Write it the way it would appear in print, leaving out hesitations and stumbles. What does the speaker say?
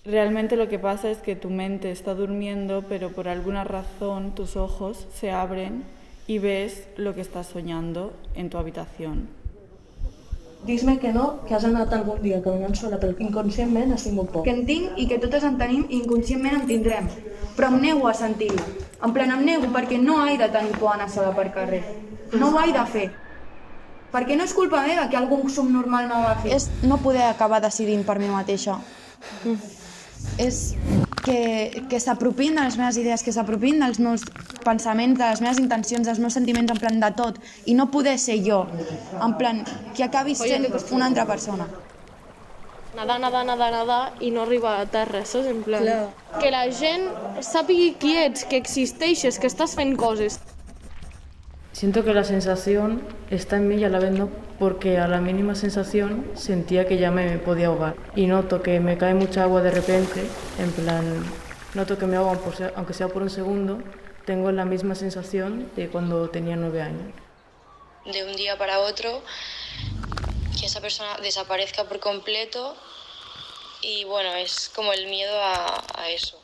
Realmente lo que pasa es que tu mente está durmiendo, pero por alguna razón tus ojos se abren y ves lo que estás soñando en tu habitación. Dis-me que no, que has anat algun dia caminant sola, però que inconscientment has tingut por. Que en tinc i que totes en tenim i inconscientment en tindrem. Però em nego a sentir-ho. En plan, em nego perquè no he de tenir por a anar sola per carrer. No ho he de fer. Perquè no és culpa meva que algun subnormal m'agafi. És no poder acabar decidint per mi mateixa. És que s'apropin de les meves idees, que s'apropin dels meus pensaments, de les meves intencions, dels meus sentiments, en plan de tot, i no poder ser jo, en plan, que acabi sent una altra persona. Nadar, nadar, nadar, nadar i no arribar a terra, saps? En plan, que la gent sàpigui qui ets, que existeixes, que estàs fent coses. Siento que la sensación está en mí y a la vez no, porque a la mínima sensación sentía que ya me podía ahogar. Y noto que me cae mucha agua de repente, en plan, noto que me ahogan, aunque sea por un segundo, tengo la misma sensación de cuando tenía 9 años. De un día para otro, que esa persona desaparezca por completo y bueno, es como el miedo a eso.